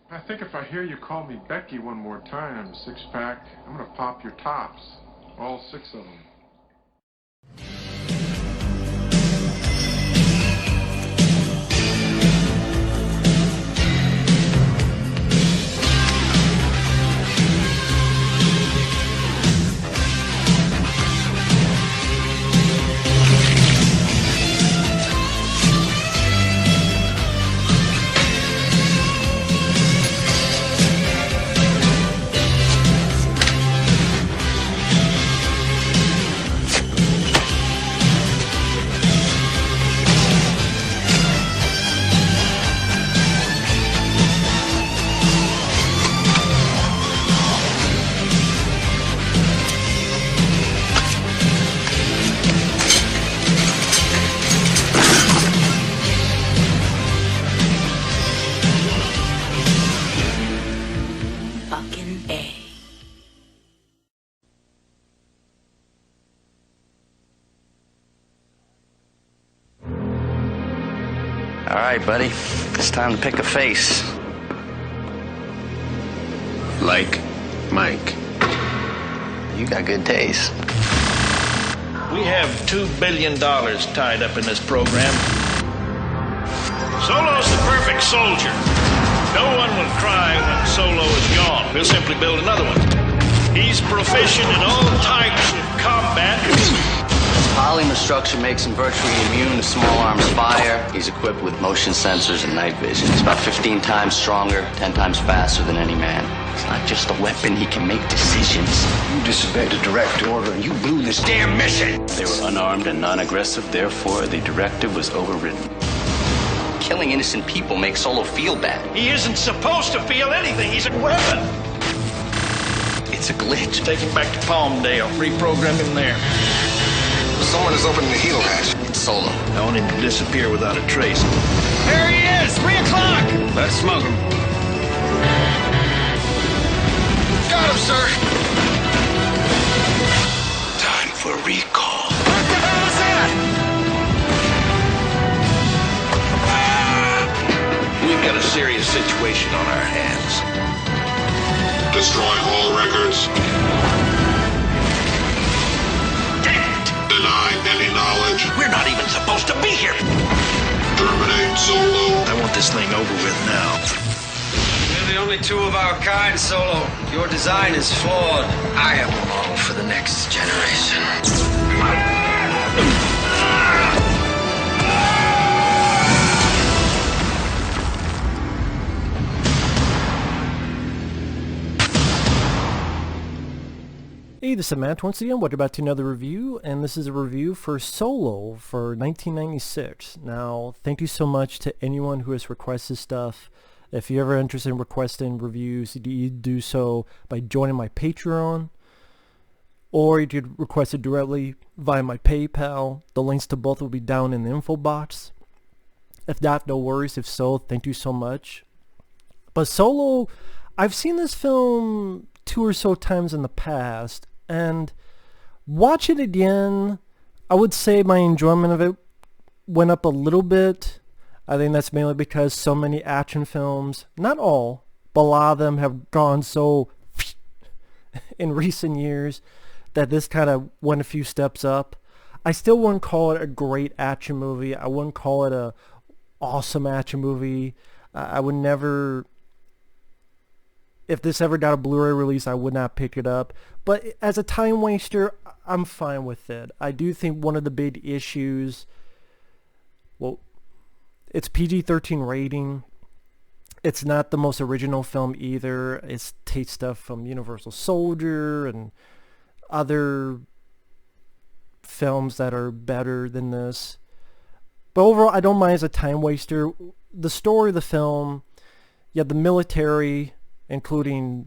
I think if I hear you call me Becky one more time, six-pack, I'm gonna pop your tops. All six of them. All right, buddy. It's time to pick a face. Like Mike. You got good taste. We have $2 billion tied up in this program. Solo's the perfect soldier. No one will cry when Solo is gone. We'll simply build another one. He's proficient in all types of combat. Polymer structure makes him virtually immune to small arms fire. He's equipped with motion sensors and night vision. He's about 15 times stronger, 10 times faster than any man. It's not just a weapon, he can make decisions. You disobeyed a direct order and you blew this damn mission. They were unarmed and non-aggressive, therefore the directive was overridden. Killing innocent people makes Solo feel bad. He isn't supposed to feel anything. He's a weapon. It's a glitch. Take him back to Palmdale. Reprogram him there. Someone is opening the heel hatch. It's Solo. I want him to disappear without a trace. There he is! 3 o'clock! Let's smoke him. Got him, sir! Time for recall. What the hell is that? We've got a serious situation on our hands. Destroy all records. Deny any knowledge. We're not even supposed to be here. Terminate Solo. I want this thing over with now. We're the only two of our kind, Solo. Your design is flawed. I am the model for the next generation. Hey, this is Matt once again. Welcome back to another review, and this is a review for Solo for 1996. Now, thank you so much to anyone who has requested stuff. If you're ever interested in requesting reviews, you do so by joining my Patreon, or you could request it directly via my PayPal. The links to both will be down in the info box. If not, no worries. If so, thank you so much. But Solo, I've seen this film 2 or so times in the past, and watch it again, I would say my enjoyment of it went up a little bit. I think that's mainly because so many action films, not all, but a lot of them have gone so in recent years that this kind of went a few steps up. I still wouldn't call it a great action movie. I wouldn't call it a awesome action movie. I would never... If this ever got a Blu-ray release, I would not pick it up. But as a time waster, I'm fine with it. I do think one of the big issues, well, it's PG-13 rating. It's not the most original film either. It takes stuff from Universal Soldier and other films that are better than this. But overall, I don't mind as a time waster. The story of the film, you have the military, including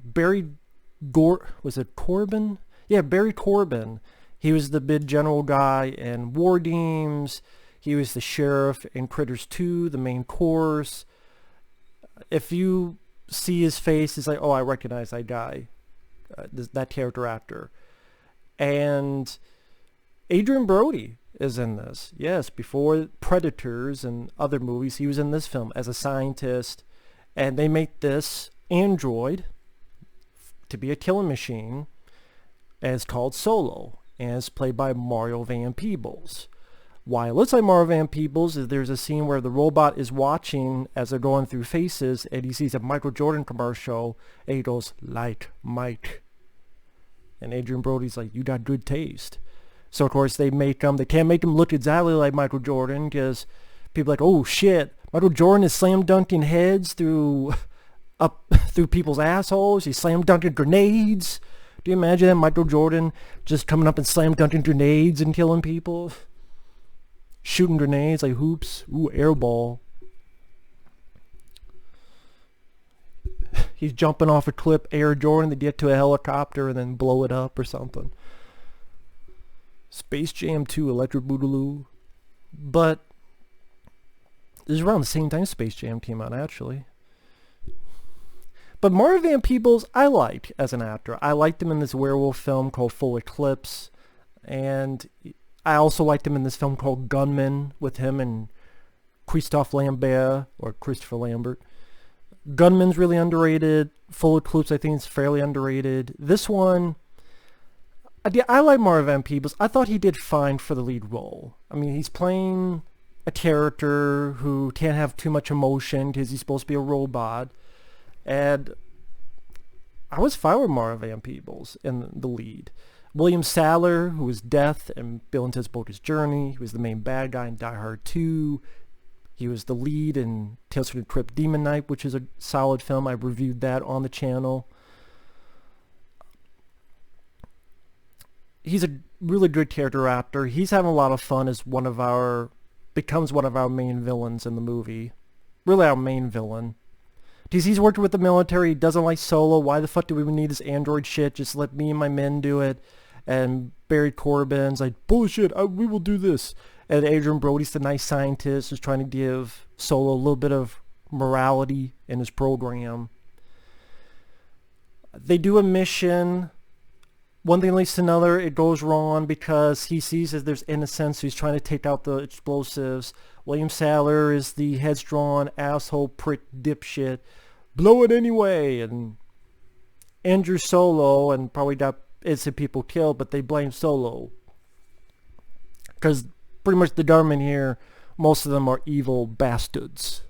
was it Corbin? Yeah, Barry Corbin. He was the big general guy in War Games. He was the sheriff in Critters 2, the main course. If you see his face, it's like, oh, I recognize that guy, that character actor. And Adrien Brody is in this. Yes, before Predators and other movies, he was in this film as a scientist. And they make this android to be a killing machine, and it's called Solo, and it's played by Mario Van Peebles. Why it looks like Mario Van Peebles is there's a scene where the robot is watching as they're going through faces, and he sees a Michael Jordan commercial, and he goes, "Like Mike." And Adrien Brody's like, "You got good taste." So of course they can't make him look exactly like Michael Jordan, because people are like, "Oh shit, Michael Jordan is slam dunking heads through people's assholes. He's slam dunking grenades." Do you imagine that, Michael Jordan just coming up and slam dunking grenades and killing people? Shooting grenades like hoops. Ooh, air ball. He's jumping off a cliff, Air Jordan, to get to a helicopter and then blow it up or something. Space Jam 2, Electric Boogaloo. But this is around the same time Space Jam came out, actually. But Mario Van Peebles, I liked as an actor. I liked him in this werewolf film called Full Eclipse. And I also liked him in this film called Gunman with him and Christophe Lambert, or Christopher Lambert. Gunman's really underrated. Full Eclipse, I think, is fairly underrated. This one, I like Mario Van Peebles. I thought he did fine for the lead role. I mean, he's playing a character who can't have too much emotion because he's supposed to be a robot. And I was fine with Mario Van Peebles in the lead. William Sadler, who was Death in Bill and Ted's Bogus Journey. He was the main bad guy in Die Hard 2. He was the lead in Tales from the Crypt Demon Knight, which is a solid film. I reviewed that on the channel. He's a really good character actor. He's having a lot of fun as becomes one of our main villains in the movie. Really our main villain. Because he's worked with the military, he doesn't like Solo. Why the fuck do we need this android shit? Just let me and my men do it. And Barry Corbin's like, "Bullshit, we will do this." And Adrien Brody's the nice scientist who's trying to give Solo a little bit of morality in his program. They do a mission. One thing leads to another. It goes wrong because he sees that there's innocents, so he's trying to take out the explosives. William Sadler is the headstrong asshole prick dipshit. Blow it anyway, and Andrew Solo, and probably got innocent people killed, but they blame Solo because pretty much the government here, most of them are evil bastards.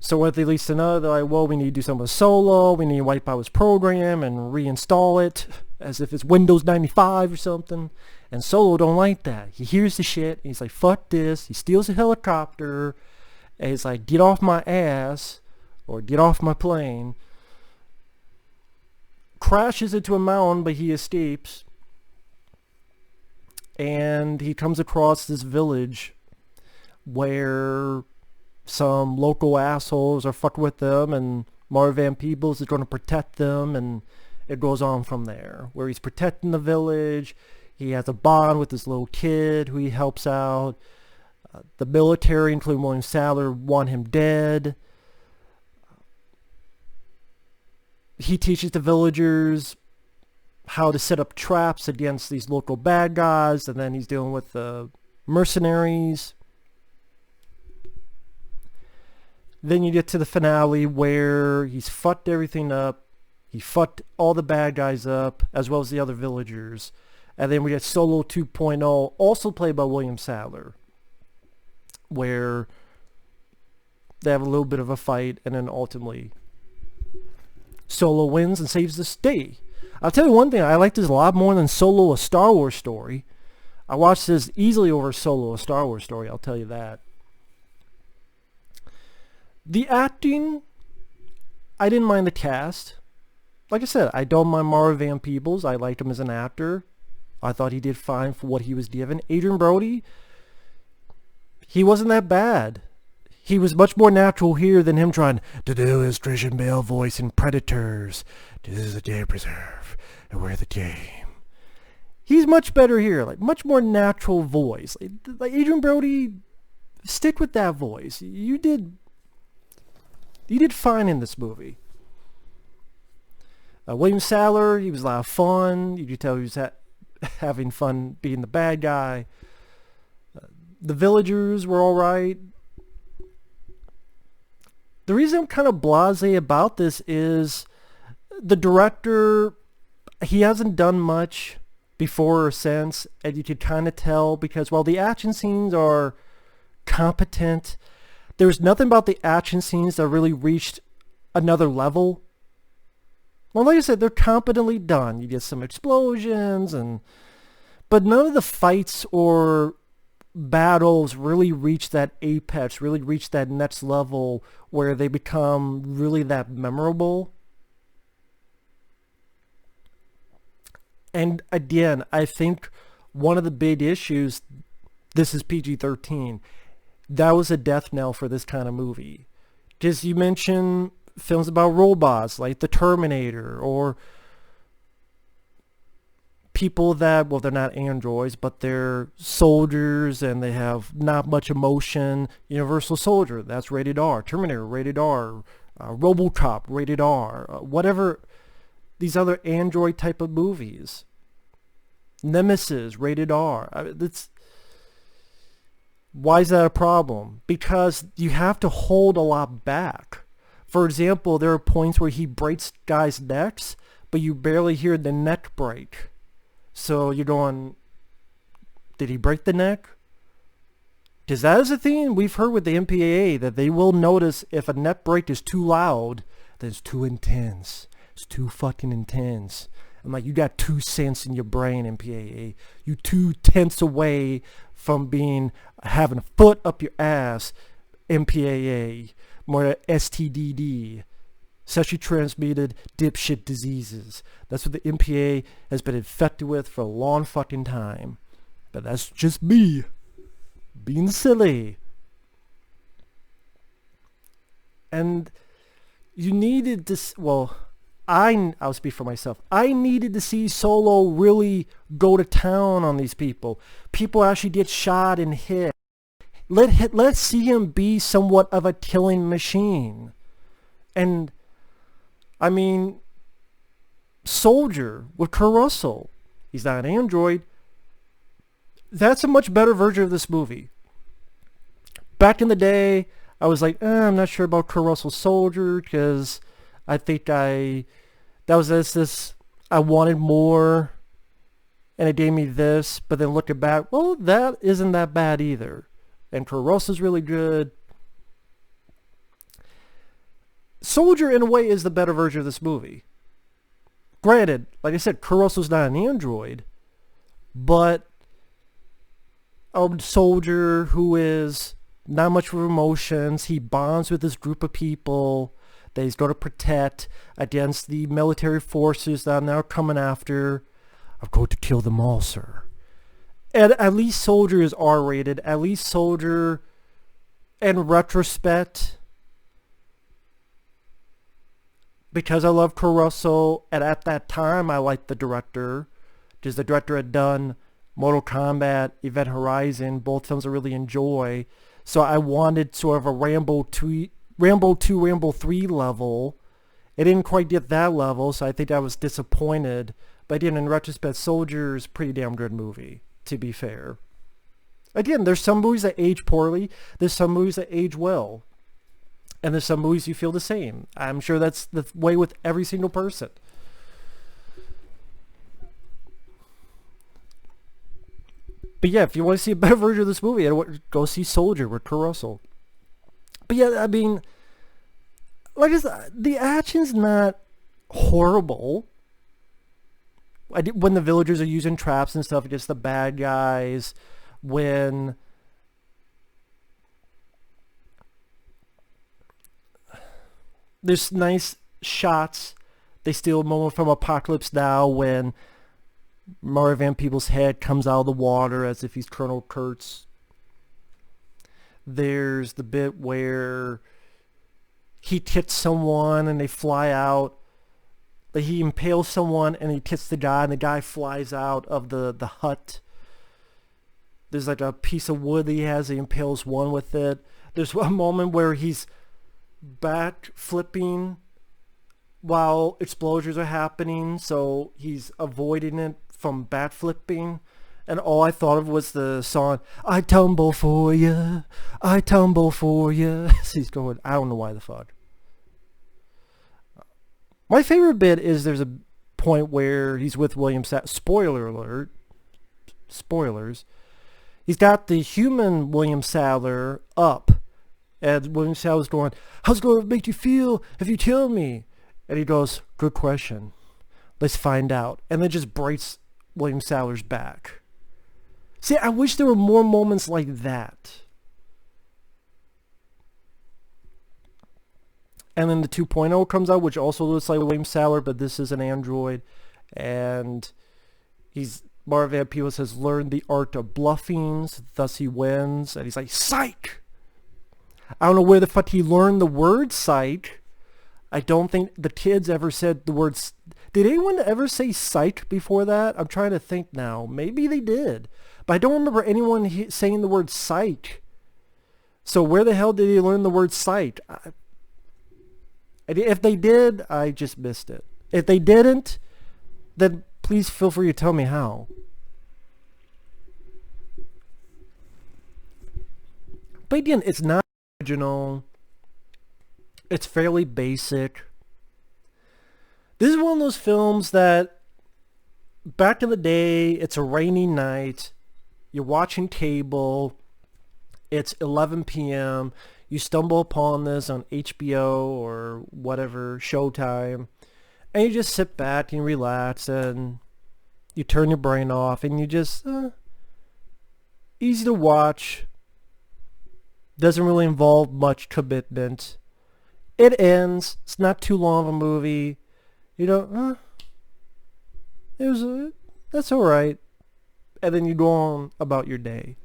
So what they least to know, they're like, well, we need to do something with Solo, we need to wipe out his program and reinstall it as if it's Windows 95 or something. And Solo don't like that. He hears the shit, and he's like, fuck this. He steals a helicopter, and he's like, get off my ass, or get off my plane. Crashes into a mountain, but he escapes. And he comes across this village where some local assholes are fucking with them, and Mario Van Peebles is going to protect them, and it goes on from there, where he's protecting the village. He has a bond with this little kid who he helps out. The military, including William Sadler, want him dead. He teaches the villagers how to set up traps against these local bad guys, and then he's dealing with the mercenaries. Then you get to the finale where he's fucked everything up. He fucked all the bad guys up, as well as the other villagers. And then we get Solo 2.0, also played by William Sadler, where they have a little bit of a fight, and then ultimately Solo wins and saves the day. I'll tell you one thing, I like this a lot more than Solo, a Star Wars story. I watched this easily over Solo, a Star Wars story, I'll tell you that. The acting, I didn't mind the cast. Like I said, I don't mind Mario Van Peebles. I liked him as an actor. I thought he did fine for what he was given. Adrien Brody, he wasn't that bad. He was much more natural here than him trying to do his Christian Bale voice in Predators. This is the game preserve, and we're the game. He's much better here, like much more natural voice. Like Adrien Brody, stick with that voice. You did fine in this movie. William Sadler, he was a lot of fun. You could tell he was having fun being the bad guy. The villagers were all right. the reason I'm kind of blasé about this is the director, he hasn't done much before or since, and you could kind of tell because while the action scenes are competent, there's nothing about the action scenes that really reached another level. Well, like I said, they're competently done. You get some explosions, but none of the fights or battles really reach that apex, really reach that next level where they become really that memorable. And again, I think one of the big issues, this is PG-13, that was a death knell for this kind of movie. Just you mentioned films about robots like The Terminator, or people that, well, they're not androids, but they're soldiers and they have not much emotion. Universal Soldier, that's rated R. Terminator, rated R. RoboCop, rated R. Whatever, these other android type of movies. Nemesis, rated R. Why is that a problem? Because you have to hold a lot back. For example, there are points where he breaks guys' necks, but you barely hear the neck break. So you're going, did he break the neck? Because that is a thing we've heard with the MPAA, that they will notice if a neck break is too loud, that it's too intense. It's too fucking intense. I'm like, you got 2 cents in your brain, MPAA. You 2 tenths away from having a foot up your ass, MPAA. More STDD. Sexually transmitted dipshit diseases. That's what the MPA has been infected with for a long fucking time. But that's just me being silly. And you needed this, well, I'll speak for myself. I needed to see Solo really go to town on these people. People actually get shot and hit. Let's see him be somewhat of a killing machine. And I mean, Soldier with Kurt Russell, he's not an android. That's a much better version of this movie. Back in the day, I was like, I'm not sure about Kurt Russell's Soldier, because I think I wanted more, and it gave me this. But then looking back, well, that isn't that bad either. And Kurt Russell's really good. Soldier, in a way, is the better version of this movie. Granted, like I said, Kurt Russell's not an android, but a soldier who is not much with emotions. He bonds with this group of people that he's going to protect against the military forces that are now coming after. I'm going to kill them all, sir. And at least Soldier is R-rated. At least Soldier, in retrospect, because I love Kurt Russell, and at that time I liked the director, because the director had done Mortal Kombat, Event Horizon, both films I really enjoy. So I wanted sort of a Rambo 2, Rambo 3 level. It didn't quite get that level, so I think I was disappointed. But again, in retrospect, Soldier is a pretty damn good movie, to be fair. Again, there's some movies that age poorly. There's some movies that age well. And there's some movies you feel the same. I'm sure that's the way with every single person. But yeah, if you want to see a better version of this movie, go see Soldier with Kurt Russell. But yeah, I mean, like I said, the action's not horrible. When the villagers are using traps and stuff against the bad guys, when there's nice shots. They steal a moment from Apocalypse Now when Mario Van Peebles' head comes out of the water as if he's Colonel Kurtz. There's the bit where he hits someone and they fly out. He impales someone and he hits the guy and the guy flies out of the hut. There's like a piece of wood that he has. He impales one with it. There's one moment where he's back flipping while explosions are happening, so he's avoiding it from back flipping. And all I thought of was the song, I tumble for you, I tumble for you. He's going, I don't know why the fuck. My favorite bit is there's a point where he's with William Sadler. Spoiler alert. Spoilers. He's got the human William Sadler up. And William Sadler's going, how's it going to make you feel if you tell me? And he goes, good question. Let's find out. And then just breaks William Sadler's back. See, I wish there were more moments like that. And then the 2.0 comes out, which also looks like William Sadler, but this is an android. And Mario Van Peebles has learned the art of bluffing, thus he wins. And he's like, psych! I don't know where the fuck he learned the word psych. I don't think the kids ever said the word... Did anyone ever say psych before that? I'm trying to think now. Maybe they did. But I don't remember anyone saying the word psych. So where the hell did he learn the word psych? If they did, I just missed it. If they didn't, then please feel free to tell me how. But again, it's not original. It's fairly basic. This is one of those films that back in the day, it's a rainy night, you're watching cable, it's 11 p.m., you stumble upon this on HBO or whatever, Showtime, and you just sit back and relax and you turn your brain off and you just, easy to watch, doesn't really involve much commitment. It ends, it's not too long of a movie, you know, that's alright, and then you go on about your day.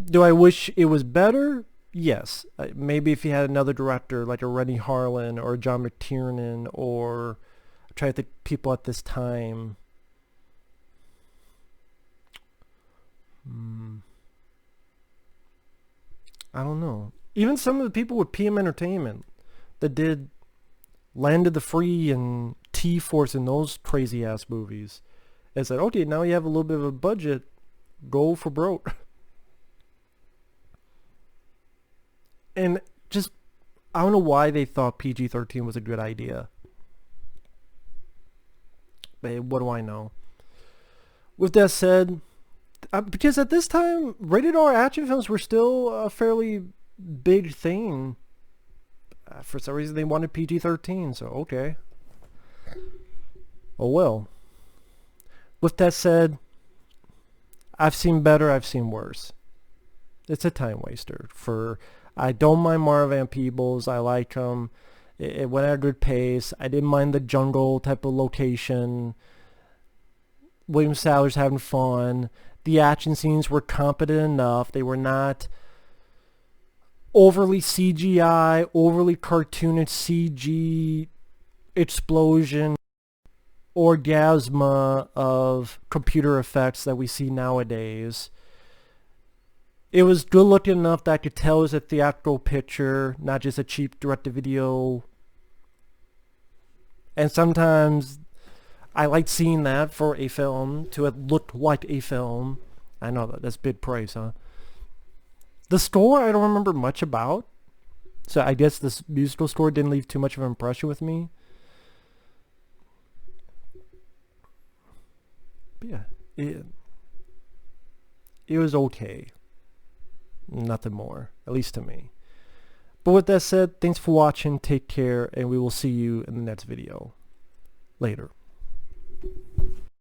Do I wish it was better? Yes. Maybe if you had another director like a Rennie Harlan or John McTiernan, or I'm trying to think people at this time. I don't know. Even some of the people with PM Entertainment that did Land of the Free and T-Force and those crazy ass movies. It's like, okay, now you have a little bit of a budget, go for broke. And just, I don't know why they thought PG-13 was a good idea. But what do I know? With that said, because at this time, rated R action films were still a fairly big thing. For some reason, they wanted PG-13, so okay. Oh well. With that said, I've seen better, I've seen worse. It's a time waster. I don't mind Mario Van Peebles. I like him. It went at a good pace. I didn't mind the jungle type of location. William Sadler's having fun. The action scenes were competent enough. They were not overly CGI, overly cartoonish CG explosion, orgasma of computer effects that we see nowadays. It was good looking enough that I could tell it was a theatrical picture, not just a cheap direct-to-video. And sometimes I like seeing that for a film, to have looked like a film. I know that's big praise, huh? The score I don't remember much about. So I guess this musical score didn't leave too much of an impression with me. But yeah, it was okay. Nothing more, at least to me. But with that said, thanks for watching, take care, and we will see you in the next video. Later.